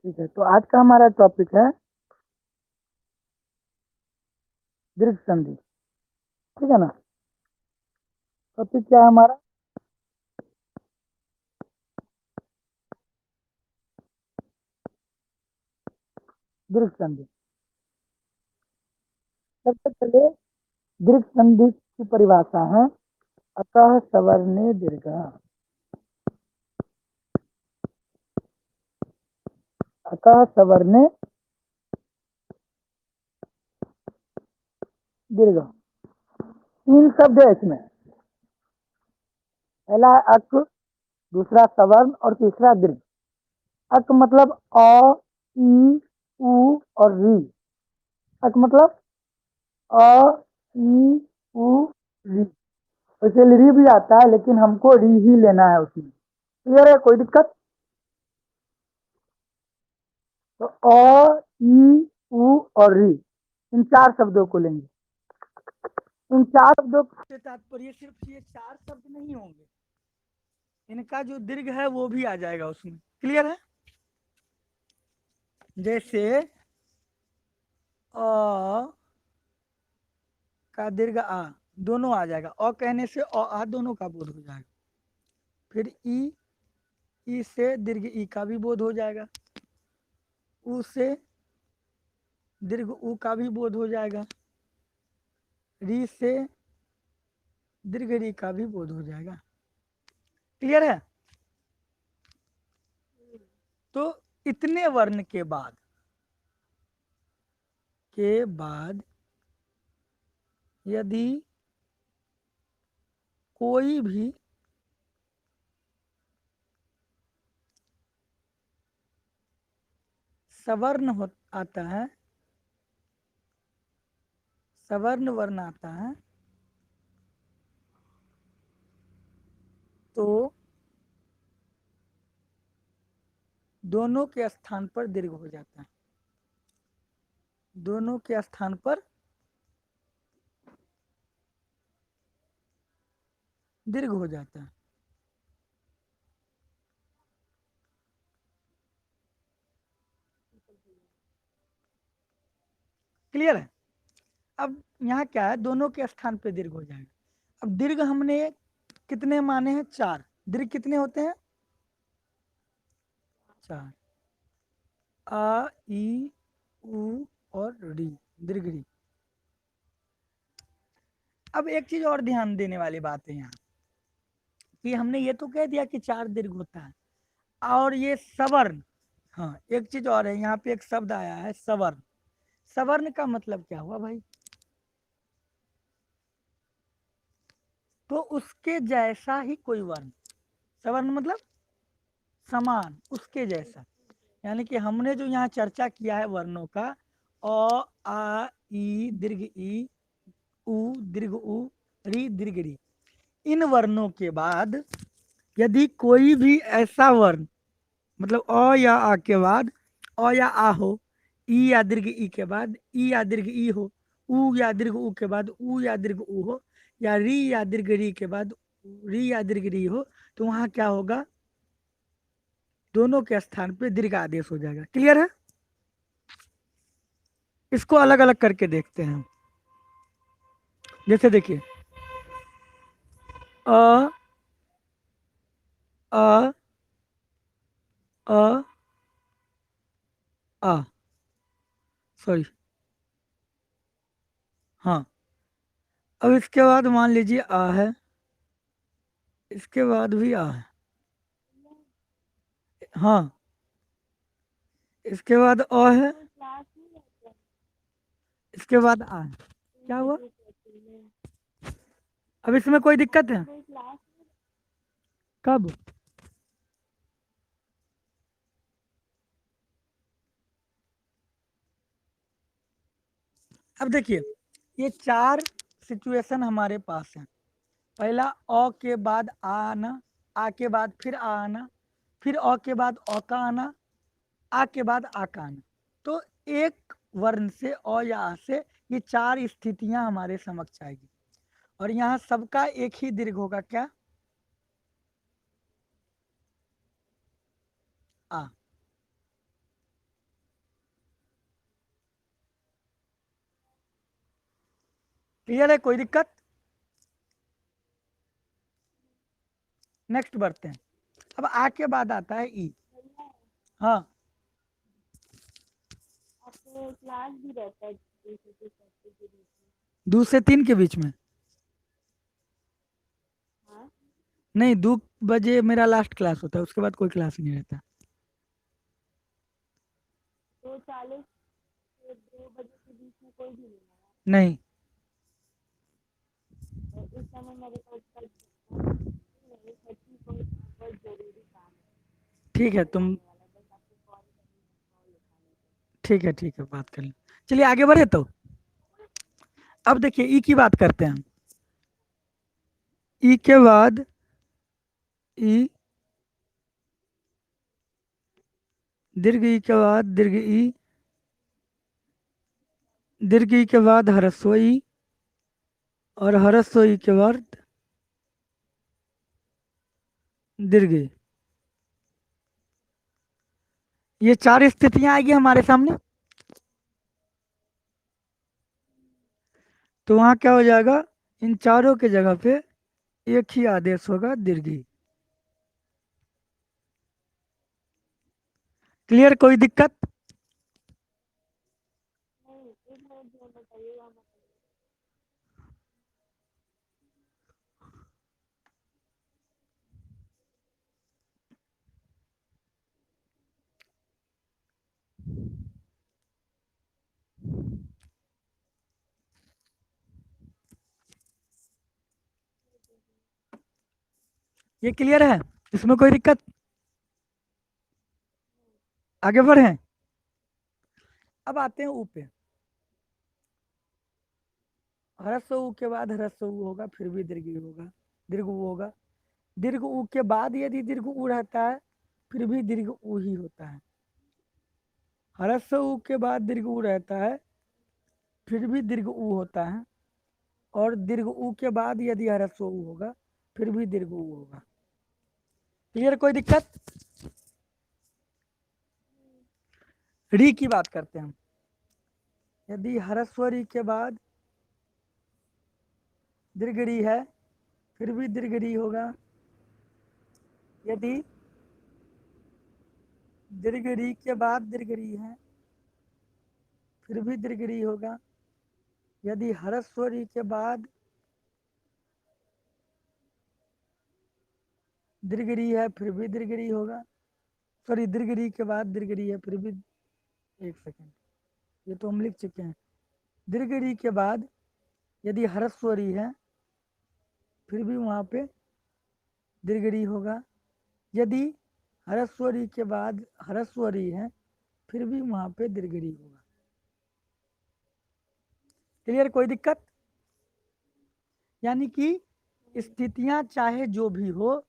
ठीक है, तो आज का हमारा टॉपिक है दीर्घ संधि। ठीक है ना। टॉपिक क्या है हमारा? दीर्घ संधि। सबसे पहले दीर्घ संधि की परिभाषा है अतः सवर्णे दीर्घ। अतः सवर्णे दीर्घ, तीन शब्द है इसमें। पहला है अक, दूसरा सवर्ण और तीसरा दीर्घ। अक मतलब अ, ई, उ और री। अक मतलब अ, ई, उ, री। वैसे री भी आता है लेकिन हमको री ही लेना है उसमें। क्लियर है? कोई दिक्कत? तो अ, ई, उ और री, इन चार शब्दों को लेंगे। इन चार शब्दों से तात्पर्य सिर्फ ये चार शब्द नहीं होंगे, इनका जो दीर्घ है वो भी आ जाएगा उसमें। क्लियर है? जैसे अ का दीर्घ आ, दोनों आ जाएगा। अ कहने से अ आ दोनों का बोध हो जाएगा। फिर ई से दीर्घ ई का भी बोध हो जाएगा। उ से दीर्घ उ का भी बोध हो जाएगा। री से दीर्घ री का भी बोध हो जाएगा। क्लियर है? तो इतने वर्ण के बाद यदि कोई भी सवर्ण आता है, सवर्ण वर्ण आता है, तो दोनों के स्थान पर दीर्घ हो जाता है। दोनों के स्थान पर दीर्घ हो जाता है। क्लियर है? अब यहाँ क्या है, दोनों के स्थान पर दीर्घ हो जाएगा। अब दीर्घ हमने कितने माने हैं? चार। दीर्घ कितने होते हैं? चार। आ, ई, उ और री, दीर्घ री। अब एक चीज और ध्यान देने वाली बात है यहाँ, कि हमने ये तो कह दिया कि चार दीर्घ होता है, और ये सवर्ण। हाँ, एक चीज और है, यहाँ पे एक शब्द आया है सवर्ण। सवर्ण का मतलब क्या हुआ भाई? तो उसके जैसा ही कोई वर्ण। सवर्ण मतलब समान, उसके जैसा। यानी कि हमने जो यहाँ चर्चा किया है वर्णों का, अ, आ, ई दीर्घ ई, उ दीर्घ उ, री दीर्घ री, इन वर्णों के बाद यदि कोई भी ऐसा वर्ण, मतलब अ या आ के बाद अ या आ हो, ई या दीर्घ ई के बाद ई या दीर्घ ई हो, उ या दीर्घ उ के बाद उ या दीर्घ उ हो, या री या दीर्घ री के बाद री या दीर्घ री हो, तो वहां क्या होगा? दोनों के स्थान पे दीर्घ आदेश हो जाएगा। क्लियर है? इसको अलग अलग करके देखते हैं। जैसे देखिए, अ अ अ आ, सॉरी, हाँ। अब इसके बाद मान लीजिए आ है, इसके बाद भी आ है, हाँ। इसके बाद अ है, इसके बाद आ है। क्या हुआ? अब इसमें कोई दिक्कत है? कब? अब देखिए, ये चार सिचुएशन हमारे पास है। पहला, अ के बाद आ आना, आ के बाद फिर आ आना, फिर अ के बाद अ का आना, आ के बाद आ का आना। तो एक वर्ण से अ या आ से ये चार स्थितियां हमारे समक्ष आएगी, और यहाँ सबका एक ही दीर्घ होगा। क्या? आ। क्लियर है, कोई दिक्कत? नेक्स्ट बढ़ते हैं। अब आ के बाद आता है ई। हाँ, क्लास भी रहता है 2 से 3 के बीच में। हाँ नहीं, 2 बजे मेरा लास्ट क्लास होता है, उसके बाद कोई क्लास नहीं रहता। 2:40 से 2 बजे के बीच में कोई भी नहीं है। नहीं, तो इस समय मैं रिकॉर्ड कर सकता हूँ। नहीं सच्ची कोई बहुत जरूरी काम है ठीक है तुम, वाला, बस आपको कॉल करनी है, कॉल उठानी है। ठीक है बात कर लें। चलिए आगे बढ़े तो। अब देखिए ई की बात करते हैं हम। ई के बाद ई, दीर्घ ई के बाद दीर्घ ई, दीर्घ ई के बाद ह्रस्व ई, और ह्रस्व ई के बाद दीर्घ ई। ये 4 स्थितियां आएगी हमारे सामने। तो वहां क्या हो जाएगा, इन चारों के जगह पे एक ही आदेश होगा, दीर्घ ई। क्लियर, कोई दिक्कत? नहीं एक मिनट जो बताइएगा मतलब ये क्लियर है, इसमें कोई दिक्कत? आगे बढ़े। अब आते हैं ऊ पे। ह्रस्व ऊ के बाद ह्रस्व ऊ होगा, फिर भी दीर्घ ऊ होगा, दीर्घ ऊ होगा। दीर्घ ऊ के बाद यदि दीर्घ ऊ रहता है, फिर भी दीर्घ ऊ ही होता है। ह्रस्व ऊ के बाद दीर्घ ऊ रहता है, फिर भी दीर्घ ऊ होता है। और दीर्घ ऊ के बाद यदि ह्रस्व ऊ होगा, फिर भी दीर्घ ऊ होगा। क्लियर, कोई दिक्कत? री की बात करते हैं हम। यदि ह्रस्व री के बाद दीर्घ री है, फिर भी दीर्घ री होगा। यदि दीर्घ री के बाद दीर्घ री है, फिर भी दीर्घ री होगा। यदि ह्रस्व री के बाद दीर्घ री है, फिर भी दीर्घ री होगा। सॉरी, दीर्घ री के बाद दीर्घ री है, फिर भी, एक सेकेंड, ये तो हम लिख चुके हैं। दीर्घ री के बाद यदि ह्रस्व री है, फिर भी वहां पे दीर्घ री होगा। यदि ह्रस्व री के बाद ह्रस्व री है, फिर भी वहां पे दीर्घ री होगा। क्लियर, कोई दिक्कत? यानी कि स्थितियां चाहे जो भी हो,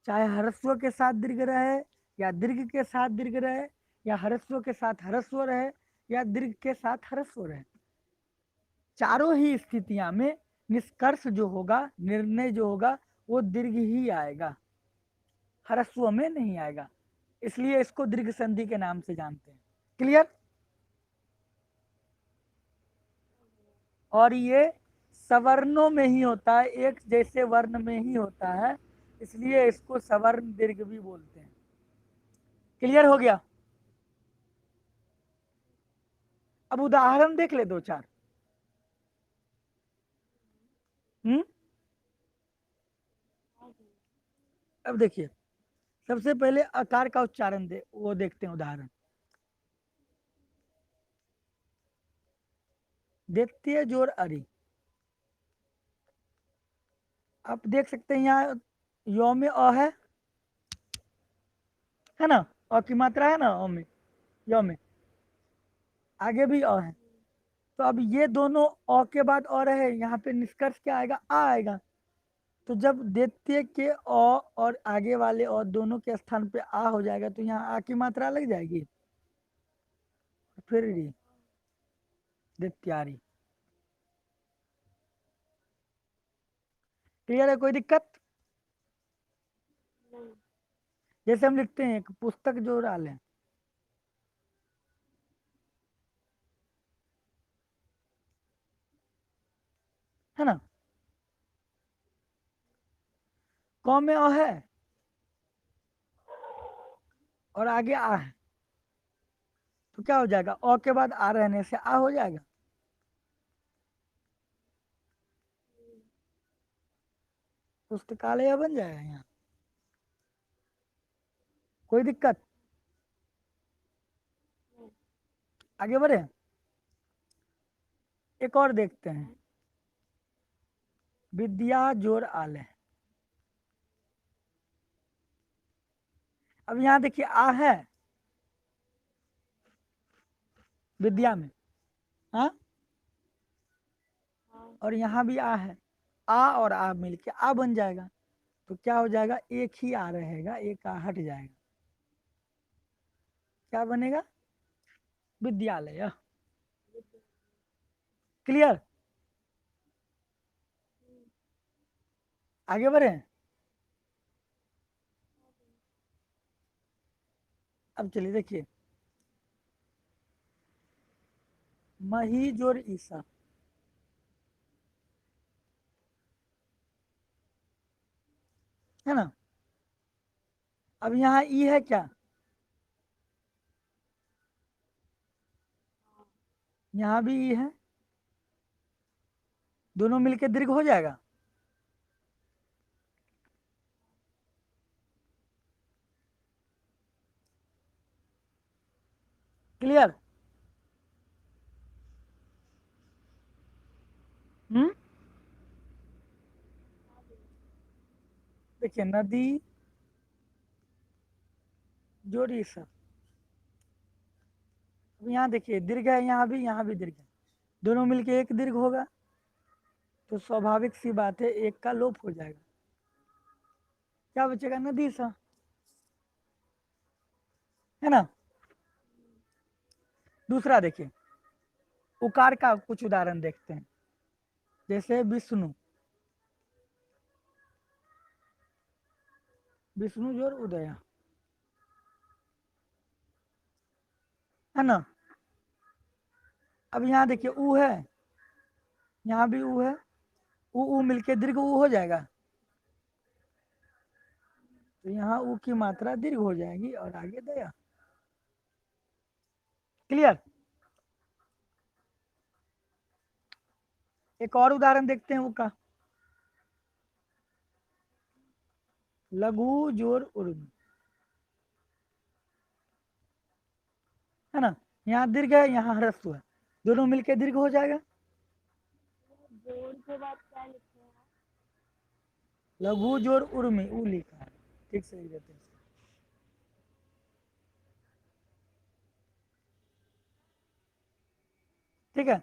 चाहे ह्रस्व के साथ दीर्घ रहे, या दीर्घ के साथ दीर्घ रहे, या ह्रस्व के साथ ह्रस्व रहे, या दीर्घ के साथ ह्रस्व रहे, चारों ही स्थितियां में निष्कर्ष जो होगा, निर्णय जो होगा, वो दीर्घ ही आएगा, ह्रस्व में नहीं आएगा। इसलिए इसको दीर्घ संधि के नाम से जानते हैं। क्लियर? और ये सवर्णों में ही होता है, एक जैसे वर्ण में ही होता है, इसलिए इसको सवर्ण दीर्घ भी बोलते हैं। क्लियर हो गया? अब उदाहरण देख ले 2-4। अब देखिए, सबसे पहले आकार का उच्चारण दे, वो देखते हैं उदाहरण। द्वितीय जोर अरि। आप देख सकते हैं यहाँ यो में अ है ना, अ की मात्रा है ना अ में, यो में, आगे भी अ है। तो अब ये दोनों अ के बाद अ रहे, यहाँ पे निष्कर्ष क्या आएगा, आ आएगा। तो जब द्वितीय के अ और आगे वाले अ दोनों के स्थान पे आ हो जाएगा, तो यहाँ आ की मात्रा लग जाएगी, फिर री, द्वितीयारी। क्लियर है, कोई दिक्कत? नहीं जैसे हम लिखते हैं एक पुस्तक जो डाल है, क में अ है और आगे आ है, तो क्या हो जाएगा, अ के बाद आ रहने से आ हो जाएगा। पुस्तकालय बन जाएगा यहाँ, कोई दिक्कत? आगे बढ़े, एक और देखते हैं, विद्या जोर आलय। अब यहाँ देखिए आ है विद्या में, हाँ, हाँ, और यहाँ भी आ है, आ और आ मिलके आ बन जाएगा, तो क्या हो जाएगा, एक ही आ रहेगा, एक आ हट जाएगा, क्या बनेगा, विद्यालय। क्लियर? आगे बढ़े, अब चलिए देखिए, मही जोर ईसा, है ना। अब यहाँ ई है क्या, यहाँ भी ई है, दोनों मिलके दीर्घ हो जाएगा। क्लियर? देखिए नदी जोर ईसा, अब यहाँ देखिए दीर्घ है, यहाँ भी दीर्घ है, दोनों मिलके एक दीर्घ होगा, तो स्वाभाविक सी बात है एक का लोप हो जाएगा, क्या बचेगा, नदी सा, है ना। दूसरा देखिए, उकार का कुछ उदाहरण देखते हैं, जैसे विष्णु, विष्णु जोर उदया, है ना। अब यहाँ देखिए ऊ है, यहाँ भी ऊ है, ऊ मिलके दीर्घ ऊ हो जाएगा, तो यहाँ ऊ की मात्रा दीर्घ हो जाएगी और आगे दया। क्लियर? एक और उदाहरण देखते हैं ऊ का, लघु जोर उर्द, है ना, यहाँ दीर्घ है, यहाँ ह्रस्व है, दोनों मिलके दीर्घ हो जाएगा, जोड़ के बाद क्या लिखते हैं आप? लघु जोर उर्मी, ऊ लिखा है, ठीक से लिख देते हैं। ठीक है,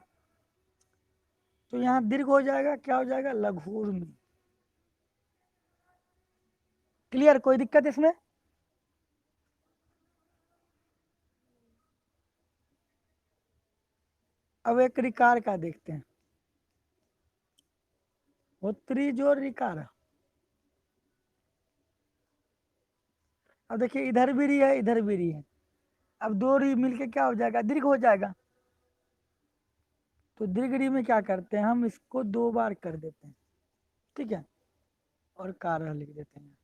तो यहाँ दीर्घ हो जाएगा, क्या हो जाएगा, लघु उर्मी। क्लियर? कोई दिक्कत इसमें? अब एक रिकार का देखते हैं, होत्री जोर रिकार, अब देखिए इधर भी री है, इधर भी री है, अब दो री मिलके क्या हो जाएगा, दीर्घ हो जाएगा, तो दीर्घ री में क्या करते हैं, हम इसको दो बार कर देते हैं, ठीक है, और कार लिख देते हैं,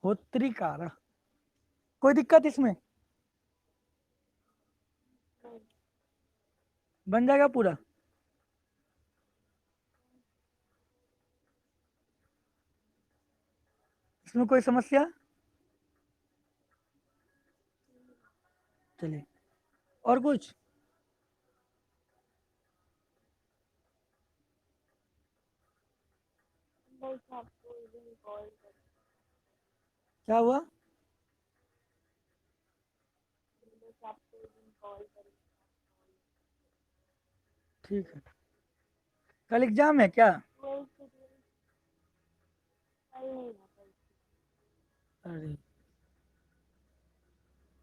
होत्री कार। कोई दिक्कत इसमें? बन जाएगा पूरा। इसमें कोई समस्या? चलिए, और कुछ? बस आपको एक दिन कॉल कर, क्या हुआ? बस आपको एक दिन कॉल करेंगे। ठीक है, कल एग्जाम है क्या? कल नहीं है कल। अरे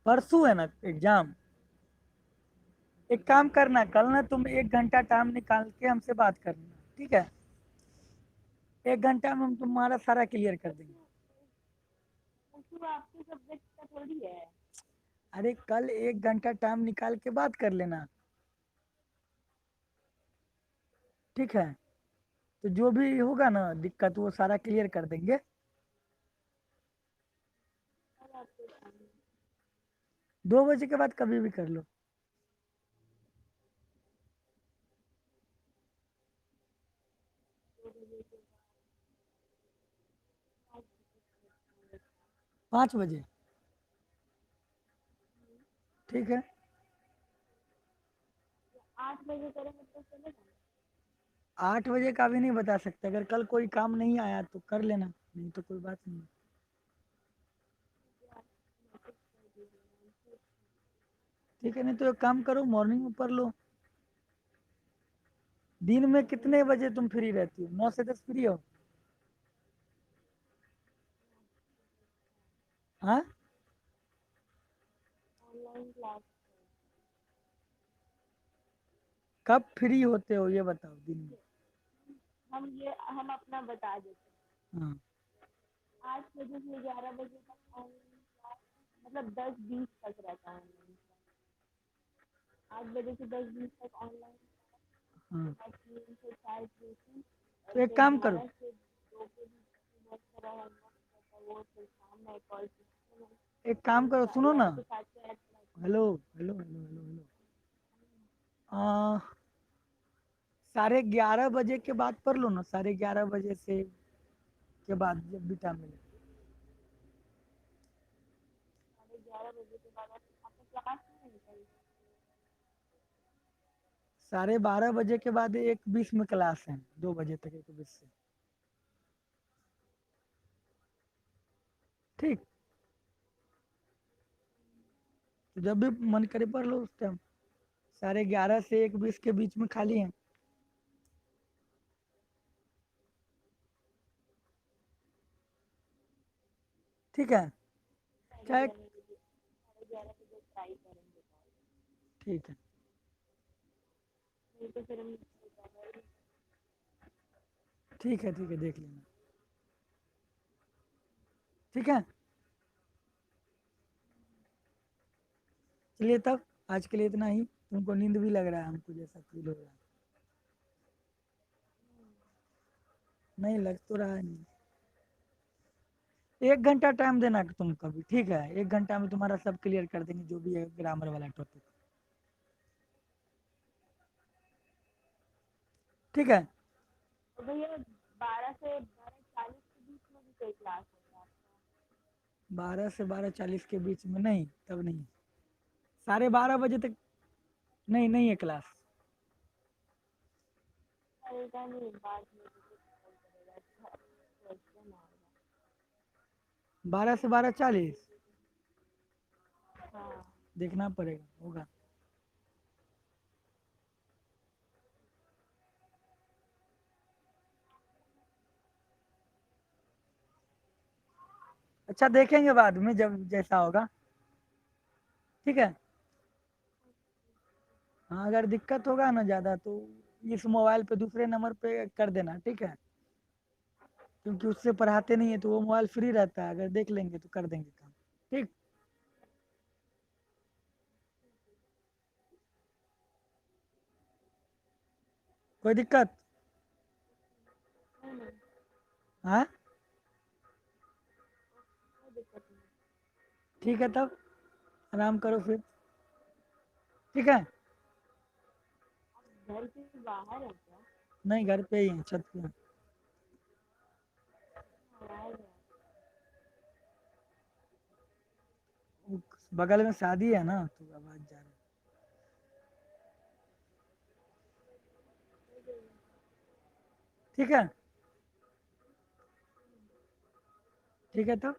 परसों है ना एग्जाम। एक काम करना, कल ना तुम 1 घंटा टाइम निकाल के हमसे बात करना, ठीक है, 1 घंटा में हम तुम्हारा सारा क्लियर कर देंगे। तो आपके सब्जेक्ट का थोड़ी है। अरे कल 1 घंटा टाइम निकाल के बात कर लेना, ठीक है। तो जो भी होगा ना दिक्कत वो सारा क्लियर कर देंगे। कल आपको टाइम 2 बजे के बाद कभी भी कर लो। 2 बजे के बाद 5 बजे 5 बजे ठीक है। 8 बजे करेंगे तो चलेगा? 8 बजे का भी नहीं बता सकते, अगर कल कोई काम नहीं आया तो कर लेना, नहीं तो कोई बात नहीं। ठीक है, नहीं तो एक काम करो मॉर्निंग में पढ़ लो। दिन में कितने बजे तुम फ्री रहती हो? 9 से 10 फ्री हो? हाँ, ऑनलाइन क्लास कब फ्री होते हो ये बताओ दिन में। हम अपना बता देते हैं। हाँ 8 बजे से 11 बजे तक ऑनलाइन क्लास, मतलब 10-20 तक रहता है ऑनलाइन क्लास। 8 बजे से 10-20 तक ऑनलाइन, हाँ, 3 से 4 ट्यूशन, और तो एक फिर काम करो, 12 से 2 के बीच बहुत सारा होमवर्क रहता है, वो फिर शाम में एक और ट्यूशन है। एक काम करो, सुनो ना। 11 से 7 से 8 class. Hello hello hello hello hello. आ, 11:30 बजे के बाद पढ़ लो ना, 11:30 बजे से के बाद जब भी टाइम मिले। 11:30 के बाद आपका क्लास नहीं है कल? 12:30 बजे के बाद 1:20 में क्लास है, 2 बजे तक 1:20 से। ठीक, तो जब भी मन करे पढ़ लो उस टाइम। 11:30 से 1:20 के बीच में खाली है। ठीक है, साढ़े चाहे, 11 बजे, 11:30 बजे ट्राई करेंगे कॉल। ठीक है, नहीं तो फिर हम ज़्यादा ही ठीक है, ठीक है, देख लेना। ठीक है, चलिए तब आज के लिए इतना ही। तुमको नींद भी लग रहा है, हमको जैसा फील हो रहा है। नहीं लग तो रहा है नहीं। 1 घंटा टाइम देना तुम कभी, ठीक है? 1 घंटा में तुम्हारा सब क्लियर कर देंगे, जो भी है ग्रामर वाला टॉपिक। ठीक है, तो भैया 12 से 12:40 के बीच में भी कोई क्लास होता है आपका? 12 से 12:40 के बीच में नहीं, तब नहीं। 12:30 बजे तक नहीं, नहीं है क्लास। चलेगा नहीं, बाद में मुझे कॉल करेगा, क्वेश्चन आएगा। 12 से 12:40 हाँ देखना पड़ेगा, होगा। अच्छा, देखेंगे बाद में जब जैसा होगा। ठीक है, हाँ अगर दिक्कत होगा ना ज़्यादा तो इस मोबाइल पे दूसरे नंबर पे कर देना, ठीक है? क्योंकि उससे पढ़ाते नहीं है तो वो मोबाइल फ्री रहता है, अगर देख लेंगे तो कर देंगे काम। ठीक, कोई दिक्कत? नहीं नहीं, हाँ, कोई दिक्कत नहीं। ठीक है तब, आराम करो फिर। ठीक है, घर से बाहर है क्या? नहीं घर पे ही है, छत पे हैं। आवाज़ है। बगल में शादी है ना तो आवाज जा रही है। ठीक है, ठीक है तब।